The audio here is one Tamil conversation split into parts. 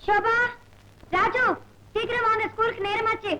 शोभा राजू शीघ्र वांग स्कूल நேரமாச்சு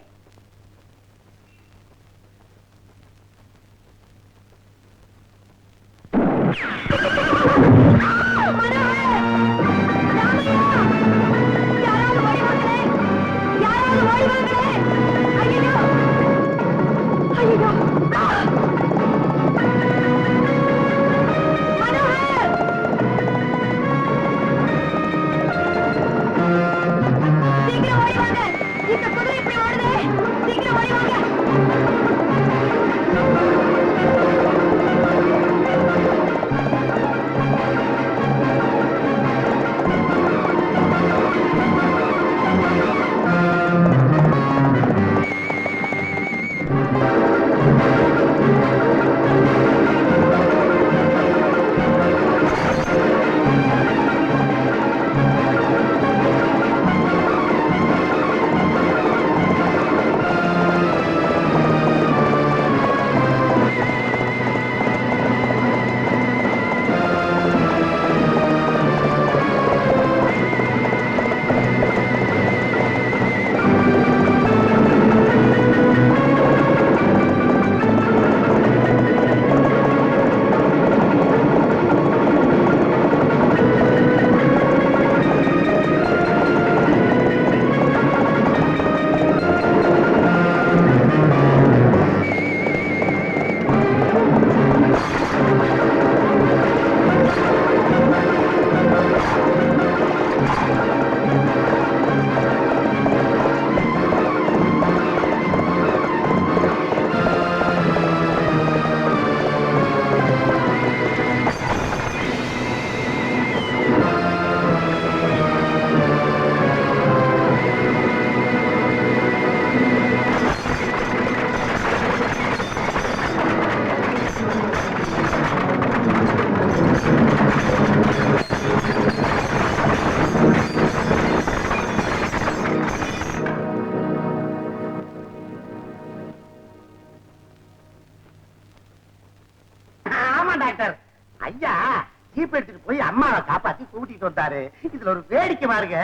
இதுல ஒரு வேடிக்கை பாருங்க.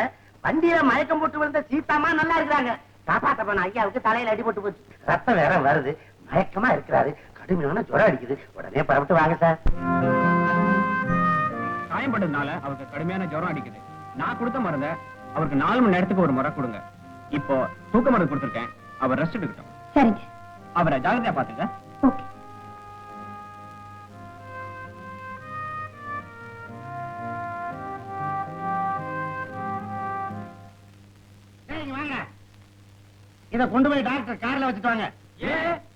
வண்டியில மயக்கம் போட்டு விழுந்த சீதாமா நல்லா இருக்கிறாங்க. காப்பாத்த போன ஐயாவுக்கு தலையில அடிபட்டு போச்சு. ரத்தம் வேற வருது. மயக்கமா இருக்கிறாரு. கடுமையான ஜுரம் அடிக்குது. உடனே பரப்பிட்டு வாங்க சார். காயம்பட்டதுனால அவருக்கு கடுமையான ஜுரம் அடிக்குது. நான் கொடுத்த மருந்த அவருக்கு 4 மணி நேரத்துக்கு ஒரு முறை கொடுங்க. இப்போ தூக்க மருந்து கொடுத்துருக்கேன். அவர் ரெஸ்ட் எடுக்கட்டும். சரிங்க. அவரை ஜாகிரதையா பாத்துங்க. ஓகே. இத கொண்டு போய் டாக்டர் கார்ல வச்சுட்டு வாங்க.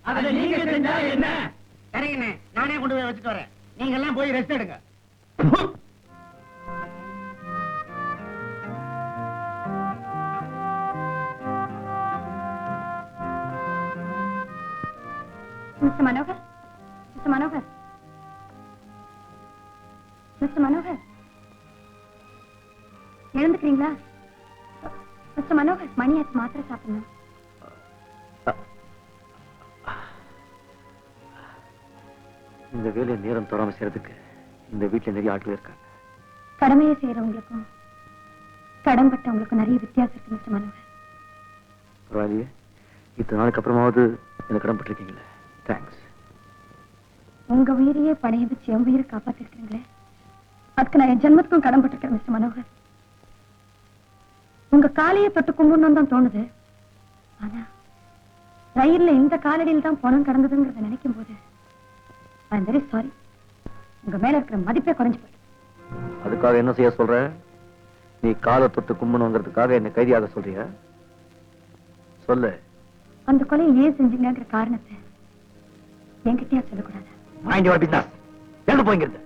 அதை நீங்க செஞ்சா என்ன? சரிங்கண்ணே, நானே கொண்டு போய் வச்சுட்டு வரேன். நீங்க எல்லாம் போய் ரெஸ்ட் எடுங்க. Mister Manohar, mister Manohar, mister Manohar, எழுந்துக்கிறீங்களா? மிஸ்டர் மனோகர், மணி ஆச்சு, மாத்திரை சாப்பிடணும். இந்த வேலையை நேரம் தோறாம செய்யறதுக்கு இந்த வீட்டுல நிறைய ஆட்கள் இருக்காங்க. கடமையை செய்யறவங்களுக்கும் கடன்பட்டவங்களுக்கும் நிறைய வித்தியாசம் இருக்கு மிஸ்டர் மனோகர். பரவாயில்லையே, இத்தனை நாளுக்கு அப்புறமாவது எனக்கு கடன்பட்டிருக்கீங்களே. தேங்க்ஸ். உங்க உயிரையே பணைய வச்சு என் உயிரை காப்பாத்திருக்கீங்களே, அதுக்கு நான் என் ஜென்மத்துக்கும் கடன்பட்டிருக்கேன் மிஸ்டர் மனோகர். உங்க காலையை தொட்டு கும்பிடணும் தான் தோணுது. ஆனா ரயில்ல இந்த காலடியில் தான் பணம் கடந்ததுங்கிறத நினைக்கும் போது ஐ எம் வெரி சாரி. உங்க மேல இருக்கிற மதிப்பே குறைஞ்சு போயிடுது. அதுக்காக என்ன செய்ய சொல்ற? நீ காலை தொட்டு கும்பணுங்கிறதுக்காக என்ன கைதியாக சொல்றியா? சொல்லு. அந்த கொலையை ஏன் செஞ்சீங்கிற காரணத்தை என்கிட்டயா சொல்லக்கூடாது? Mind your business. எழுந்து போய்ங்கிறது.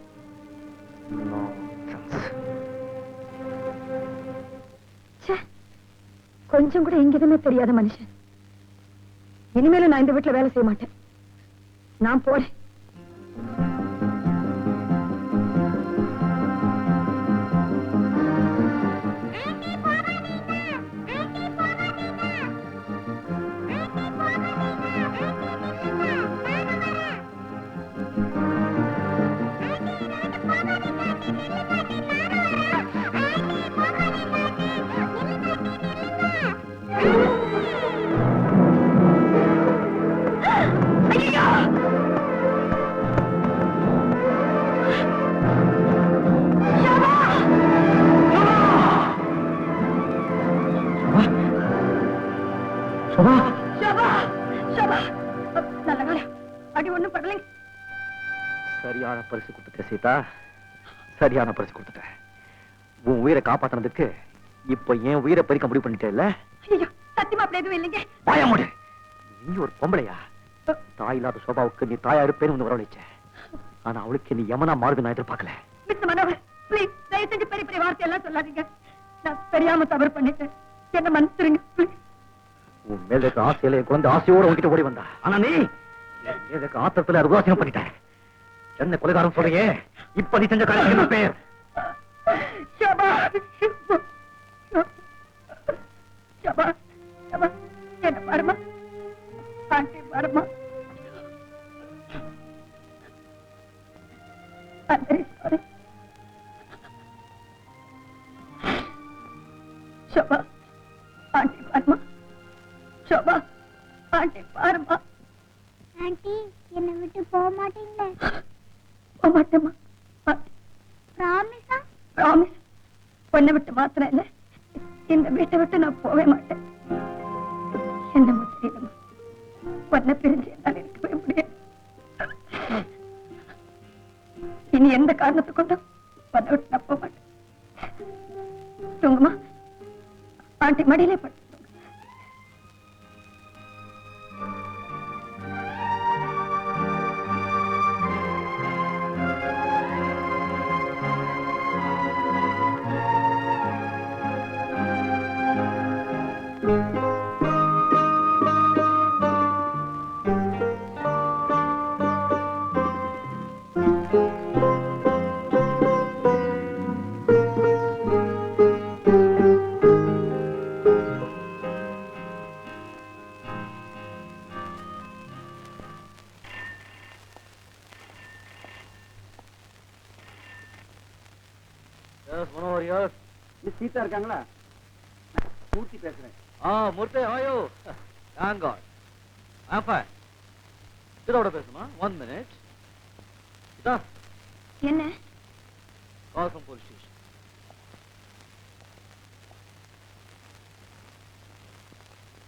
கொஞ்சம் கூட எங்கேயுமே தெரியாத மனுஷன். இனிமேலும் நான் இந்த வீட்டுல வேலை செய்ய மாட்டேன். நான் போறேன். சோபா ஷோபா ஷோபா நல்ல வேலை அடி ஒண்ணும் படலைங்க. சரியான பரிசு கொடுத்துட்ட சீதா, சரியான பரிசு கொடுத்துட்ட. உன் உயிரை காப்பாத்தினதுக்கு இப்ப என் உயிரை பறிக்க முடிவு பண்ணிட்டேல்ல? ஐயோ சத்தியமா அப்படி எதுவும் இல்லைங்க. வாய மூடு. நீ ஒரு பொம்பளையா? தாய் இல்லாத சோபாவுக்கு நீ தாயா இருப்பேன்னு வந்து வரவழைச்ச. ஆனா அவளுக்கு நீ யமனா மாறுது நான் எதிர்பார்க்கல. மிஸ்டர் மனோகர் ப்ளீஸ் தயவு செஞ்சு பெரிய பெரிய வார்த்தையெல்லாம் சொல்லாதீங்க. நான் தெரியாம தவறு பண்ணிட்டேன், என்ன மன்னிச்சிருங்க ப்ளீஸ். உன் மேல இருக்க ஆசையில என் குழந்தை ஆசையோட உன்கிட்ட ஓடி வந்தா. ஆனா நீ என் மேல இருக்க ஆத்திரத்துல உதாசீனம் பண்ணிட்ட. என்ன கொலைகாரம் சொல்றியே? இப்ப நீ செஞ்ச காரியத்துக்கு என்ன பேர்? ஷோபா ஷோபா ஷோபா என்ன பாருமா, ஆண்டி பாருமா. I'm very sorry. Shobha aunty பாருமா, ஷோபா ஆண்டி பாருமா. ஆண்டி என்னை விட்டு போக மாட்டீங்களே? போக மாட்டேம்மா. ப்ராமிஸா? ப்ராமிஸ். பொண்ணை விட்டு மாத்திரம் இல்ல, இந்த வீட்டை விட்டு நான் போவே மாட்டேன். என்னமோ தெரியலம்மா, பொண்ணை பிரிஞ்சு என்னால் இருக்கவே முடியாது. இனி எந்த காரணத்தை கொண்டும் பொண்ணை விட்டு நான் போக மாட்டேன். தூங்குமா, ஆண்டி மடியிலே படுத்து. சீதா இருக்காங்களா? மூர்த்தி பேசுறேன். மூர்த்தி ஆயோ தேங்க் காட். ஆப்பா இதோட பேசுமா? 1 minute. இதா என்ன? Call from police station.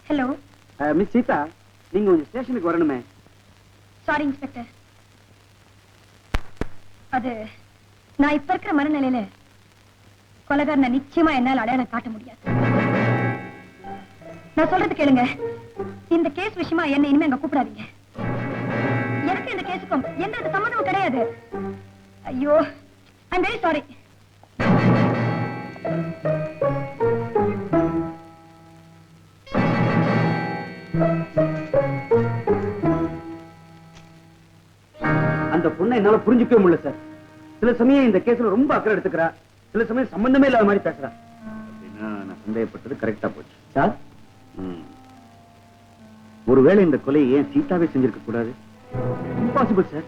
Hello miss Sita, நீங்க கொஞ்சம் ஸ்டேஷனுக்கு வரணுமே. சாரி இன்ஸ்பெக்டர், அது நான் இப்ப இருக்கிற மனநிலையில கொலைகாரனை நிச்சயமா என்னால் அடையாளம் காட்ட முடியாது. நான் சொல்றது கேளுங்க, இந்த கேஸ் விஷயமா என்ன இனிமே அங்க கூப்பிடாதீங்க. எனக்கு இந்த கேஸுக்கும் எந்த சம்மந்தமும் கிடையாது. ஐயோ ஐ அம் வெரி சாரி. அந்த பொண்ணை என்னால புரிஞ்சுக்கவே முடியல சார். சில சமயம் இந்த கேஸ்ல ரொம்ப அக்கறை எடுத்துக்கிறா, சில சமயம் சம்பந்தமே இல்லாத மாதிரி பேசுறா. அப்படின்னா நான் சந்தேகப்பட்டது கரெக்டா போச்சு சார். ஒருவேளை இந்த கொலையை ஏன் சீதாவே செஞ்சிருக்க கூடாது? Impossible sir.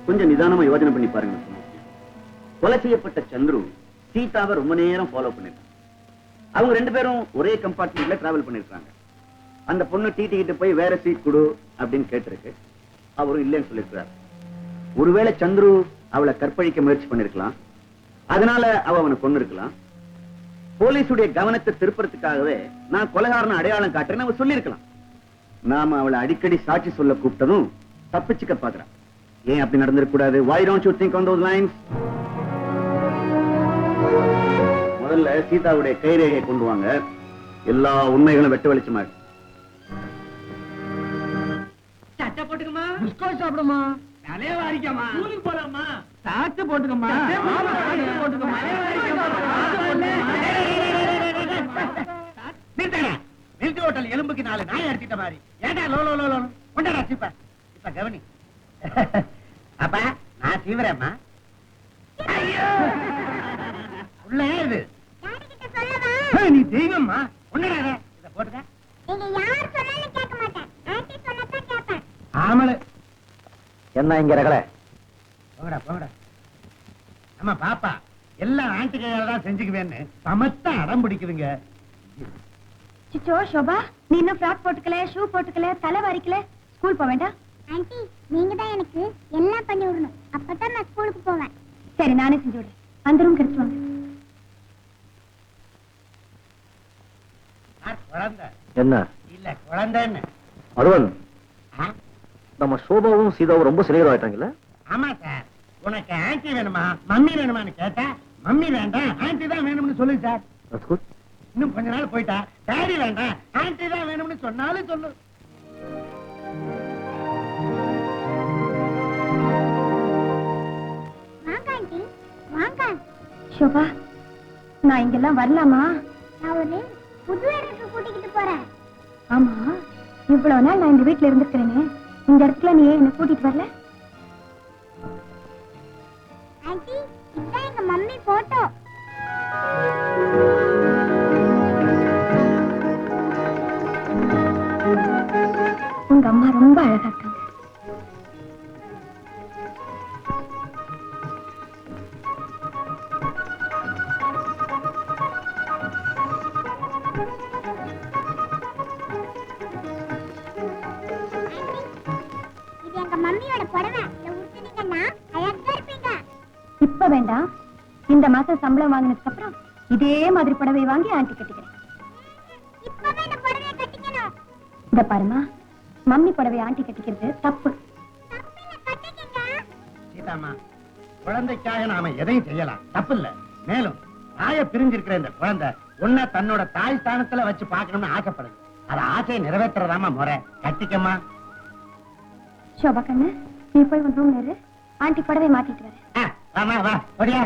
கொஞ்சம் நிதானமா யோசனை பண்ணி பாருங்க. கொலை செய்யப்பட்ட சந்துரு சீதாவை ரொம்ப நேரம் ஃபாலோ பண்ணிருக்காங்க. அவங்க 2 பேரும் ஒரே கம்பார்ட்மெண்ட்ல டிராவல் பண்ணிருக்காங்க. அந்த பொண்ணு டிடிக்கிட்டு போய் வேற சீட் கொடு அப்படின்னு கேட்டிருக்கு. அவரும் இல்லைன்னு சொல்லிருக்கிறார். ஒருவேளை சந்துரு அவளை கற்பழிக்க முயற்சி பண்ணிருக்கலாம், அதனால அவனை கொண்டு இருக்கலாம். போலீஸுடைய கவனத்தை திருப்பறதுக்காகவே நான் கொலைகாரனை அடையாளம் காட்டுறேன்னு அவ சொல்லிருக்கலாம். நாம அவளை அடிக்கடி சாட்சி சொல்ல கூப்பிட்டதும் தப்பிச்சுக்க பாக்குறான். ஏன் அப்படி நடந்திருக்க கூடாது? Why don't you think on those lines? முதல்ல சீதாவுடைய கைரேகையை கொண்டு வாங்க, எல்லா உண்மைகளும் வெட்ட வெளிச்சமா இருக்கு. சட்டை போட்டுக்கமா, பிஸ்கட் சாப்பிடுமா, தலைய வாரிக்கமா, ஸ்கூலுக்கு போலாமா, சாக்கு போட்டுக்கமா, போட்டுக்கமா. மில்க் ஹோட்டல் எலும்புக்கு 4 நாய் அடிச்சிட்ட மாதிரி. ஏடா லோ லோ லோ லோ கொண்டடா சீப்பா. இப்ப கவனி. அப்பா நான் சீவரேம்மா. ஐயோ உள்ள இது டாடி கிட்ட சொல்லவா? நீ தெய்வம்மா. ஒண்ணடா இத போடுங்க. நீங்க யார் சொன்னாலும் கேட்க மாட்டேன், ஆண்டி சொன்னதான் கேட்பேன். ஆமளே என்ன இங்க ரகல? போங்கடா போங்கடா. அம்மா பாப்பா எல்லாம் ஆண்டி கையால தான் செஞ்சுக்குவேன்னு சமத்தா அடம் பிடிக்குதுங்க. சிச்சோ ஷோபா, நீ இன்னும் ஃப்ராக் போட்டுக்கல, ஷூ போட்டுக்கல, தலை வாரிக்கல, ஸ்கூல் போக வேண்டாம். ஆண்டி நீங்க தான் எனக்கு எல்லாம் பண்ணி விடணும், அப்பதான் நான் ஸ்கூலுக்கு போவேன். சரி நானே செஞ்சு விடுறேன். அந்த ரூம் கிடைச்சு வாங்க. குழந்தை என்ன? இல்ல அந்த குழந்தைன்னு. அருவன், ஆ? நம்ம சோபாவும் சீதாவும் ரொம்ப சிநேகமாயிட்டாங்கல்ல? ஆமா சார். உனக்கு ஆன்டி வேணுமா மம்மி வேணுமான்னு கேட்டா மம்மி வேண்டாம் ஆன்டி தான் வேணும்னு சொல்லு சார். That's good. இன்னும் கொஞ்ச நாள் போயிட்டா டாடி வேண்டாம் ஆன்டி தான் வேணும்னு சொன்னாலும் சொல்லு. வாங்க ஆண்டி வாங்க. ஷோபா, நான் இங்கெல்லாம் வரலாமா? நான் ஒரு புது இடத்துக்கு கூட்டிக்கிட்டு போறேன். ஆமா, இவ்வளவு நாள் நான் இந்த வீட்டுல இருந்திருக்கிறேனே, இந்த இடத்துல நீ ஏன் என்ன கூட்டிட்டு வரல? ஆண்டி இதான் எங்க மம்மி போட்டோ. உங்க அம்மா ரொம்ப அழகா இருக்காங்க. இது எங்க மம்மியோட புடவை. இதை உடுத்துனீங்கன்னா அழகா இருப்பீங்க. இப்ப வேண்டாம், இந்த மாசம் சம்பளம் வாங்கினதுக்கு அப்புறம் இதே மாதிரி புடவை வாங்கி ஆண்டி கட்டிக்கிறேன். இப்பவே இந்த புடவையை கட்டிக்கணும். இத பாருமா, மம்மி புடவை ஆண்டி கட்டிக்கிறது தப்பு. தப்பில்ல, கட்டிக்கங்க. சீதாமா, குழந்தைக்காக நாம எதையும் செய்யலாம், தப்பு இல்ல. மேலும் தாய பிரிஞ்சிருக்கிற இந்த குழந்தை உன்னை தன்னோட தாய் ஸ்தானத்துல வச்சு பார்க்கணும்னு ஆசைப்படுது. அத ஆசையை நிறைவேற்றுறதாமா முறை. கட்டிக்கம்மா. ஷோபா கண்ணு, நீ போய் உன் ரூம்ல இரு, ஆண்டி புடவை மாத்திட்டு வரேன். வாமா வா ஒடியா.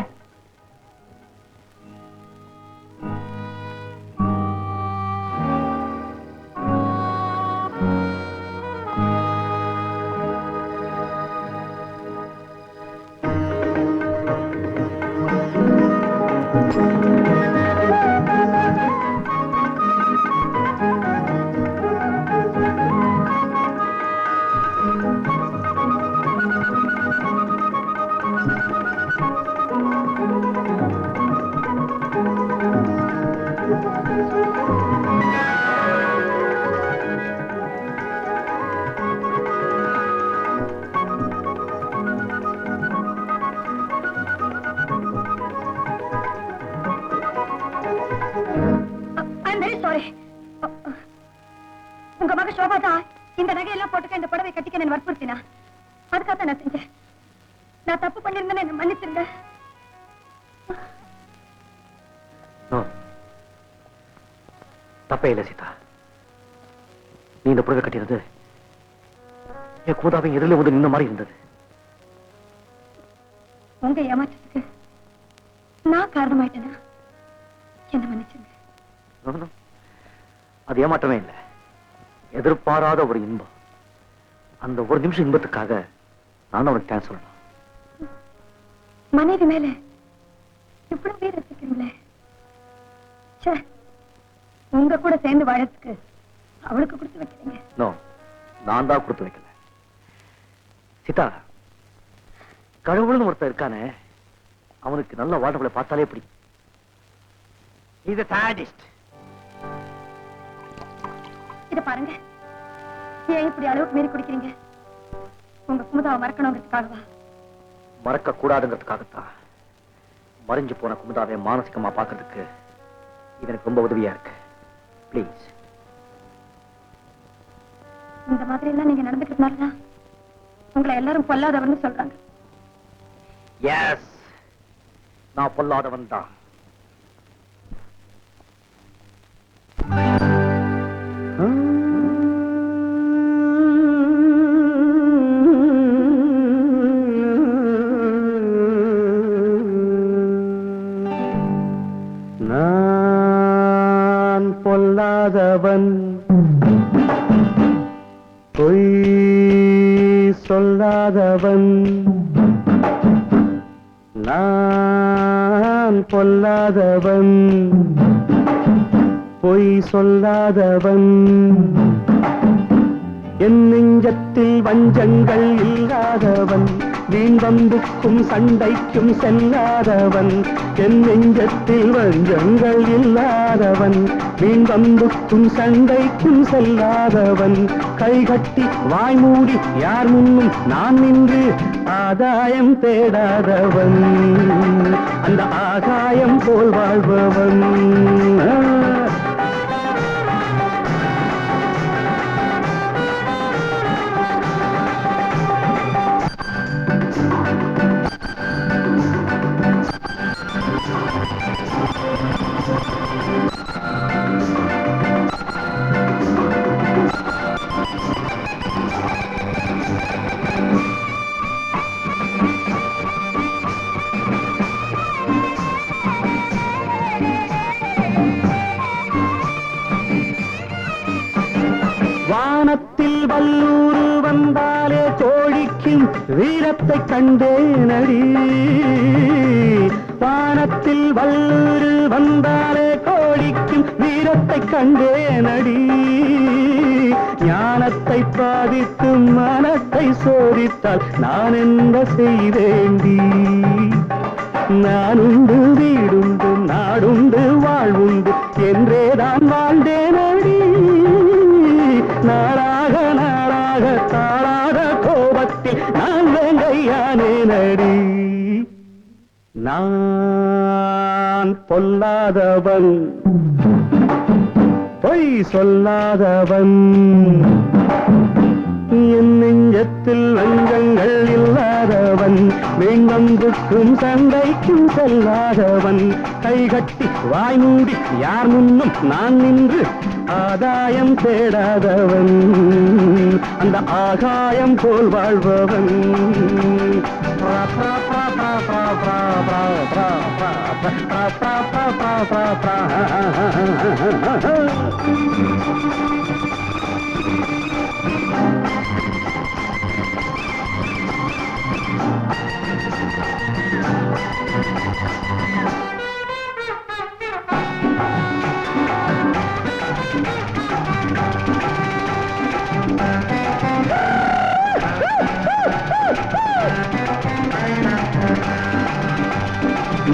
உங்க மக சோபா தான் இந்த நகையெல்லாம் போட்டுக்க இந்த புடவை கட்டிக்க நான் வற்புறுத்தினா, அதுக்காக நான் செஞ்சேன். நான் தப்பு பண்ணிருந்தேன்னு என்ன மன்னிச்சிருங்க. தப்பே இல்ல சீதா, நீ இந்த புடவை கட்டினது என் கூதாவின் எதிரில் வந்து நின்ன மாதிரி இருந்தது. உங்க ஏமாற்றத்துக்கு நான் காரணமாயிட்டேனா என்ன மன்னிச்சுங்க. அது ஏமாற்றமே இல்லை, எதிர்பாராத ஒரு இன்பம். அந்த ஒரு நிமிஷம் இன்பத்துக்காக நான் அவனுக்கு தேங்க்ஸ் சொல்லணும். மனைவி மேல இவ்வளவு பேர் ரசிக்கிறீங்களே, உங்க கூட சேர்ந்து வாழறதுக்கு அவளுக்கு கொடுத்து வைக்கிறீங்க. நோ, நான் தான் கொடுத்து வைக்கல சீதா. கடவுள்னு ஒருத்தர் இருக்கானே, அவனுக்கு நல்ல வாழ்வுகளை பார்த்தாலே பிடிக்கும். இது சாடிஸ்ட். இத பாருங்க, ஏன் இப்படி அளவுக்கு மீறி குடிக்கிறீங்க? உங்க குமுதாவை மறக்கணுங்கிறதுக்காகவா? மறக்க கூடாதுங்கிறதுக்காகத்தான். மறைஞ்சு போன குமுதாவை மானசிகமா பார்க்கறதுக்கு இது எனக்கு ரொம்ப உதவியா இருக்கு. ப்ளீஸ். இந்த மாதிரி எல்லாம் நீங்க நடந்துக்கிறதுனாலதான் உங்களை எல்லாரும் பொல்லாதவர்னு சொல்றாங்க. எஸ், நான் பொல்லாதவன் தான். நான் பொல்லாதவன், பொய் சொல்லாதவன். நான் பொல்லாதவன், பொய் சொல்லாதவன். என் நெஞ்சத்தில் வஞ்சங்கள் இல்லாதவன், வீண் வம்புக்கும் சண்டைக்கும் செல்லாதவன். என் நெஞ்சத்தில் வஞ்சங்கள் இல்லாதவன், வீண் வம்புக்கும் சண்டைக்கும் செல்லாதவன். கைகட்டி வாய் மூடி யார் முன்னும் நான் நின்று ஆதாயம் தேடாதவன், அந்த ஆகாயம் போல் வாழ்பவன். வீரத்தை கண்டேனடி வானத்தில் வல்லூர் வந்தாலே கோடிக்கும் வீரத்தை கண்டேனடி ஞானத்தை பாதித்து மனத்தை சோதித்தால் நான் என்ன செய்வேண்டி நானுண்டு வீடுண்டு நாடுண்டு வாழ்வுண்டு என்றேதான் வாழ்ந்தேனடி நாளாக நாளாக தாளாத கோபத்தில் நான் வேங்கையானேனடி நான் பொல்லாதவன் பொய் சொல்லாதவன் என் நெஞ்சத்தில் வஞ்சங்கள் இல்லாதவன் வேங்கம்புக்கும் சண்டைக்கும் செல்லாதவன் கைகட்டி வாய் மூடி யார் முன்னும் நான் நின்று ஆதாயம் தேடாதவன் அந்த ஆகாயம் போல் வாழ்பவன்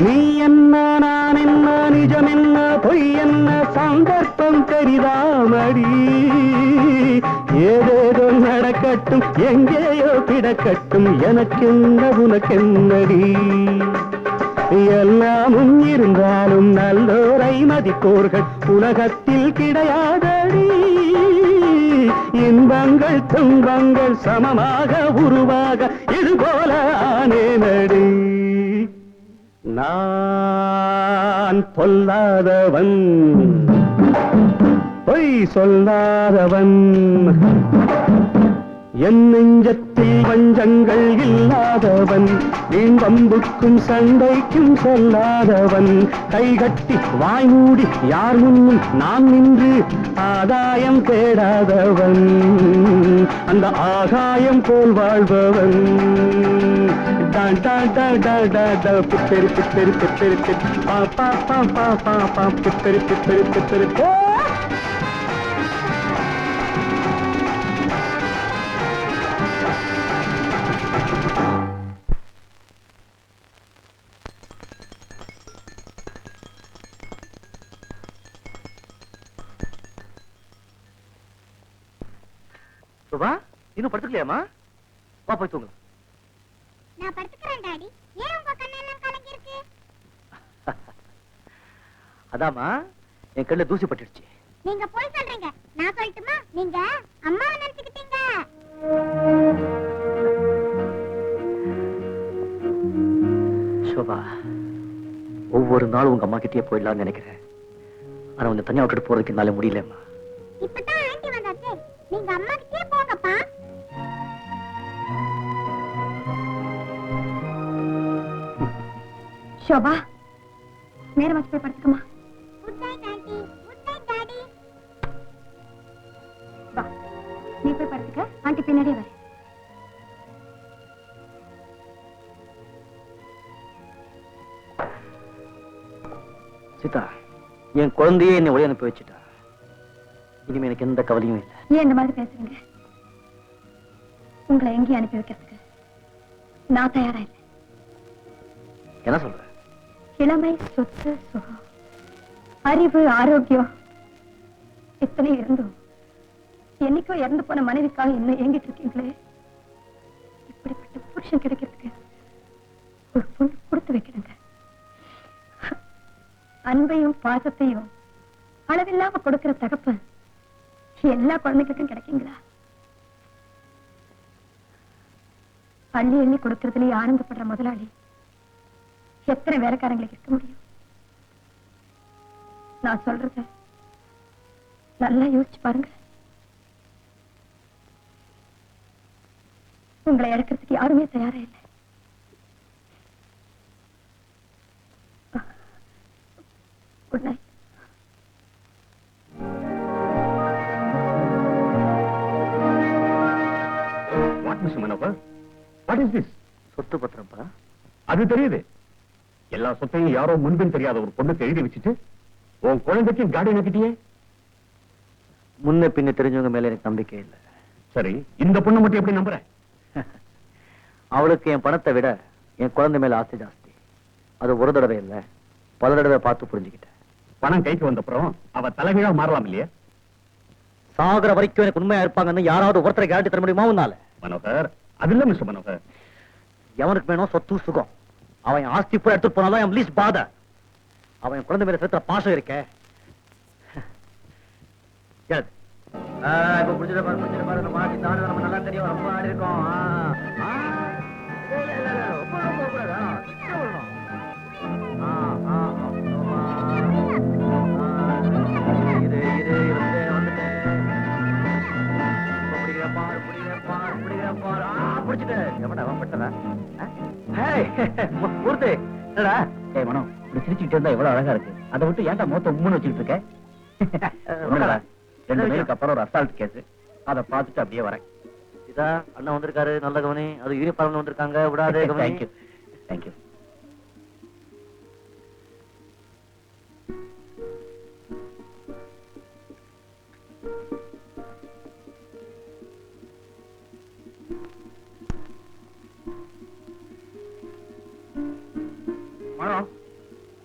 நீ என்ன நான் என்ன நிஜம் என்ன பொய் என்ன சந்தர்ப்பம் தெரிதாமடி ஏதேதோ நடக்கட்டும் எங்கேயோ கிடக்கட்டும் எனக்கென்ன உனக்கென்னடி எல்லாமும் இருந்தாலும் நல்லோரை மதிப்போர்கள் உலகத்தில் கிடையாதடி இன்பங்கள் துன்பங்கள் சமமாக உருவாக இதுபோல ஆனேனடி நான் பொல்லாதவன் பொய் சொல்லாதவன் என் நெஞ்சத்தில் வஞ்சங்கள் இல்லாதவன் வீண்பம்புக்கும் சண்டைக்கும் செல்லாதவன் கைகட்டி வாய் மூடி யார் முன்னும் நான் நின்று ஆதாயம் தேடாதவன் அந்த ஆகாயம் போல் வாழ்பவன் பிப்பெரு பிப்பெரு பிப்பெரு பா பா பா பா பா பா பிப்பெரு பிப்பெரு பிப்பெரு சுபா இன்னும் படுத்துக்கலையாமா வா போய் தூங்க நான் படுத்துக்கிறேன் டாடி ஏன் உங்க கண்ணெல்லாம் கலங்கி இருக்கு அதாமா என் கண்ணுல தூசி பட்டுடுச்சு நீங்க போய் சொல்றீங்க நான் சொல்லட்டுமா நீங்க அம்மாவை நினைச்சுக்கிட்டீங்க சோபா ஒவ்வொரு நாளும் உங்க அம்மா கிட்டே போயிடலாம்னு நினைக்கிறேன் ஆனா உன்னை தனியா விட்டுட்டு போறதுக்கு என்னால முடியலம்மா இப்பதான் ஆண்டி வந்தாச்சு நீங்க அம்மா கிட்டே போங்கப்பா சோபா நேரம் வச்சு போய் படுத்துக்கமா good night aunty good night daddy வா நீ போய் படுத்துக்க ஆண்டி பின்னாடியே வர சீதா என் குழந்தையே என்னை ஒளி அனுப்பி வச்சுட்டா இனிமே எனக்கு எந்த கவலையும் இல்லை ஏன் இந்த மாதிரி பேசுறீங்க உங்களை எங்கேயும் அனுப்பி வைக்கிறதுக்கு நான் தயாரா இல்லை என்ன சொல்ற இளமை சொத்து சுகம் அறிவு ஆரோக்கியம் இத்தனை இருந்தும் என்னைக்கோ இறந்து போன மனைவிக்காக இன்னும் ஏங்கிட்டு இருக்கீங்களே இப்படிப்பட்ட புருஷன் கிடைக்கிறதுக்கு ஒரு பொண்ணு கொடுத்து வைக்கணுங்க அன்பையும் பாசத்தையும் அளவில்லாம கொடுக்கிற தகப்பன் எல்லா குழந்தைகளுக்கும் கிடைக்குங்களா அள்ளி எண்ணி கொடுக்கறதுலயே ஆனந்தப்படுற முதலாளி எத்தனை வேலைக்காரங்களுக்கு இருக்க முடியும் நான் சொல்றத நல்லா யோசிச்சு பாருங்க உங்களை இழக்கிறதுக்கு யாருமே தயாரா இல்லை good night what mister Manohar what is this? சொத்து பத்திரம்ப்பா. அது தெரியுது. எல்லா சொத்தையும் யாரோ முன்பின் தெரியாத ஒரு பொண்ணுக்கு எழுதி வச்சுட்டு உன் குழந்தைக்கு கார்டியன் ஆக்கிட்டியே. முன்ன பின்ன தெரிஞ்சவங்க மேல எனக்கு நம்பிக்கை இல்லை. சரி, இந்த பொண்ணு மட்டும் எப்படி நம்புற? அவளுக்கு என் பணத்தை விட என் குழந்தை மேல ஆசை ஜாஸ்தி. அது ஒரு தடவை இல்ல, பல தடவை பார்த்து புரிஞ்சுக்கிட்டேன். பணம் கைக்கு வந்தப்புறம் அவ தலைகீழா மாறலாம் இல்லையா? சாகர வரைக்கும் எனக்கு உண்மையா இருப்பாங்கன்னு யாராவது ஒருத்தரை கேரண்டி தர முடியுமா உன்னால? மனோகர், அது இல்ல மிஸ்டர் மனோகர். எவனுக்கு வேணும் சொத்து சுகம். அவன் ஆஸ்தி பூரா எடுத்துட்டு போனாலும் என் லீஸ் பாத. அவன் என் குழந்தை மேல செலுத்துற பாசம் இருக்க. இப்ப புடிச்சிட பாரு, நம்ம ஆடி தாடு நம்ம நல்லா தெரியும், ரொம்ப ஆடி இருக்கோம். சிரிச்சுக்கிட்டு இருந்தா எவ்வளவு அழகா இருக்கு. அதை விட்டு ஏன்டா மொத்த உம்முன்னு வச்சுக்கிட்டு இருக்க? ரெண்டு பேருக்கு அப்புறம் ஒரு அசால்ட் கேஸ். அதை பார்த்துட்டு அப்படியே வரேன். இதா அண்ணா வந்திருக்காரு, நல்ல கவனி. அது யூனிஃபார்ம்ல வந்திருக்காங்க, விடாதே கவனி. Thank you thank you.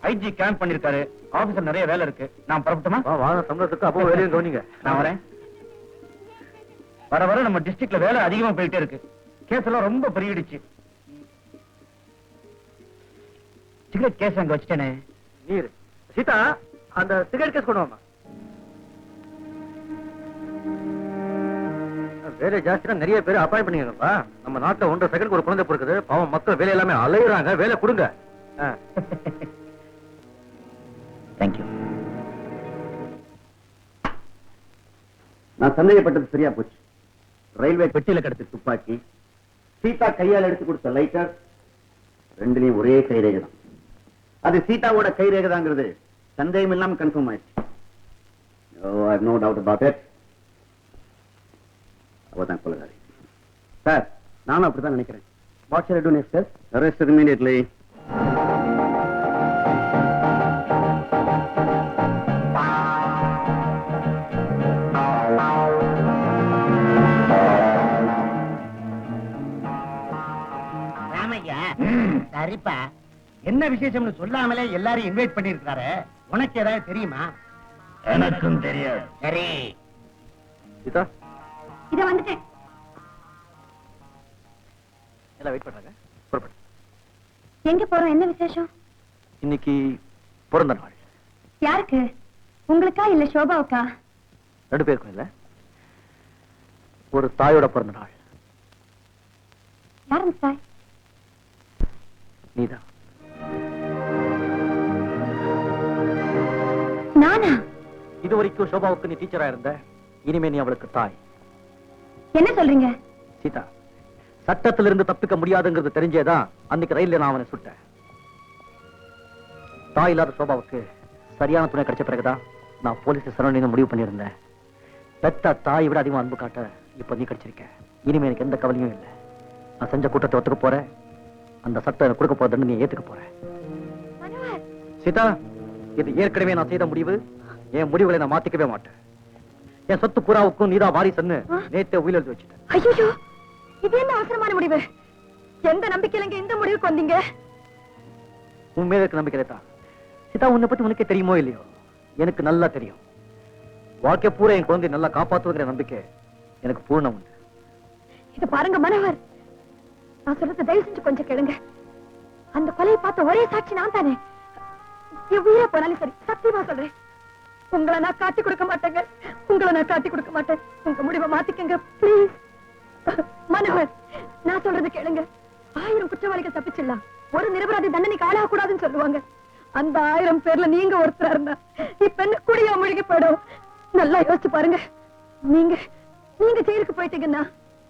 ஐஜி கேம்ப் பண்ணிருக்காரு. ஆபீஸ்ல நிறைய வேலை இருக்கு. நான் புறப்பட்டுமா? வாங்க, சம்பளத்துக்கு அப்போ வேலையும் கவனிங்க. நான் வரேன். வர வர நம்ம டிஸ்ட்ரிக்ட்ல வேலை அதிகமா போயிட்டே இருக்கு. கேஸ் எல்லாம் ரொம்ப பெருகிடுச்சு. சிகரெட் கேஸ் அங்க வச்சுட்டேனே. நீர் சீதா, அந்த சிகரெட் கேஸ் கொண்டு வாங்க. வேலை ஜாஸ்தினா நிறைய பேர் அப்பாயிண்ட் பண்ணிக்கணும்பா. நம்ம நாட்டுல 1.5 செகண்ட் ஒரு குழந்தை பிறக்குது. பாவம் மக்கள் வேலை எல்லாமே அலையுறாங்க. வேலை கொடுங்க. தேங்க்யூ. நான் சந்தேகப்பட்டது சரியா போச்சு. ரயில்வே பெட்டியில கிடைச்ச துப்பாக்கி, சீதா கையால் எடுத்து கொடுத்த லைட்டர், ரெண்டுலயும் ஒரே கைரேகை தான். அது சீதாவோட கைரேகை தாங்கிறது சந்தேகம் இல்லாம கன்ஃபார்ம் ஆயிடுச்சு. No doubt about it. அவதான் கொலைகாரி. சார், நானும் அப்படித்தான் நினைக்கிறேன். What shall I do next sir? Arrest immediately. சரிப்பா, என்ன விசேஷம்னு சொல்லாமலே எல்லாரையும் இன்வைட் பண்ணிருக்காரு. உனக்கு ஏதாவது தெரியுமா? எனக்கும் தெரியாது. சரி, சீதா இத வந்துட்டேன். எல்லாம் வெயிட் பண்றாங்க. புறப்படு. எங்க போறோம்? என்ன விசேஷம்? இன்னைக்கு பிறந்த நாள். யாருக்கு? உங்களுக்கா இல்ல சோபாவுக்கா? 2 பேருக்கும் இல்ல, ஒரு தாயோட பிறந்த நாள். யார் அந்த தாய்? நீதான். நானா? இது வரைக்கும் சோபாவுக்கு நீ டீச்சரா இருந்த, இனிமே நீ அவளுக்கு தாய். என்ன சொல்றீங்க? சீதா, சட்டத்திலிருந்து தப்பிக்க முடியாதுங்கிறது தெரிஞ்சேதான் அன்னைக்கு ரயில்ல நான் அவனை சுட்டேன். தாய் இல்லாத சோபாவுக்கு சரியான துணை கிடைச்ச பிறகுதான் நான் போலீஸ் சரவணி முடிவு பண்ணியிருந்தேன். பெத்த தாயை விட அதிகமா அன்பு காட்ட இப்ப நீ கிடைச்சிருக்க. இனிமே எனக்கு எந்த கவலையும் இல்லை. நான் செஞ்ச கூட்டத்தை ஒத்துக்க போறேன். அந்த சட்டம் எனக்கு கொடுக்க போறதுன்னு நீ ஏத்துக்க போற. சீதா, இது ஏற்கனவே நான் செய்த முடிவு. என் முடிவுகளை நான் மாத்திக்கவே மாட்டேன். என் சொத்து புறாவுக்கும் நீதான் வாரிசுன்னு நேத்தே உயிர் எழுதி வச்சுட்டேன். ஐயோ, இது என்ன அவசரமான முடிவு? எந்த நம்பிக்கையில இந்த முடிவுக்கு வந்தீங்க? உன் மேல இருக்க நம்பிக்கை தான். சீதா, உன்னை பத்தி உனக்கே தெரியுமோ இல்லையோ, எனக்கு நல்லா தெரியும். வாழ்க்கை பூரா என் குழந்தை நல்லா காப்பாத்துவங்கிற நம்பிக்கை எனக்கு பூர்ணம் உண்டு. இது பாருங்க மனோகர், நான் சொல்றது தயவு செஞ்சு கொஞ்சம் கேளுங்க. அந்த கொலையை பார்த்த ஒரே சாட்சி நான் தானே. உயிரை போனாலும் சரி, சத்தியமா சொல்றேன், உங்களை நான் காட்டி கொடுக்க மாட்டேங்க. உங்களை நான் காட்டி கொடுக்க மாட்டேன். உங்க முடிவை மாத்திக்கங்க பிளீஸ். மனோகர், நான் சொல்றது கேளுங்க. 1000 குற்றவாளிகள் தப்பிச்சிடலாம், ஒரு நிரபராதி தண்டனைக்கு ஆளாக கூடாதுன்னு சொல்லுவாங்க. அந்த 1000 பேர்ல நீங்க ஒருத்தரா இருந்தா இப்ப என்ன குடியா முழுகி போயிடும். நல்லா யோசிச்சு பாருங்க. நீங்க ஜெயிலுக்கு போயிட்டீங்கன்னா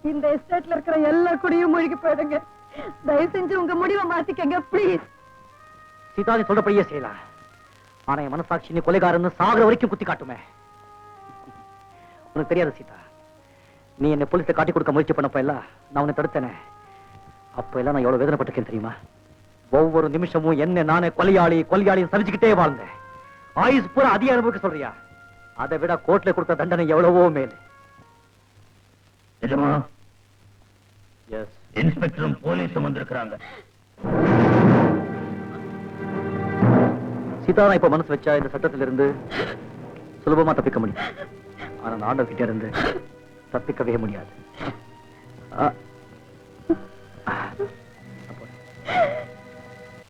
இந்த எஸ்டேட்ல இருக்கிற எல்லா குடியும் மூழ்கி போயிடுங்க. தயவு செஞ்சு உங்க முடிவை மாத்திக்கங்க பிளீஸ். சீதா, நீ சொல்றபடியே செய்யலாம். ஆனா என் மனசாட்சி நீ கொலைகாரன்னு சாகுற வரைக்கும் குத்தி காட்டுமே. உனக்கு தெரியாது சீதா, நீ என்ன போலீஸ்ல காட்டி கொடுக்க முயற்சி பண்ணப்ப எல்லாம் நான் உன்னை தடுத்தேனே. அப்ப எல்லாம் நான் எவ்வளவு வேதனைப்பட்டிருக்கேன் தெரியுமா? ஒவ்வொரு நிமிஷமும் என்ன நானே கொலையாளி கொலையாளின்னு சமைச்சுக்கிட்டே வாழ்ந்தேன். ஆயுஸ் பூரா அதிக அனுபவிக்க சொல்றியா? அதை விட கோர்ட்ல கொடுத்த தண்டனை எவ்வளவோ மேல். நிஜமா? எஸ். இன்ஸ்பெக்டரும் போலீஸும் வந்திருக்கிறாங்க. சீதாரா இப்ப மனசு வச்சா இந்த சட்டத்திலிருந்து சுலபமா தப்பிக்க முடியும். ஆனா ஆண்டவர்கிட்ட இருந்து தப்பிக்கவே முடியாது.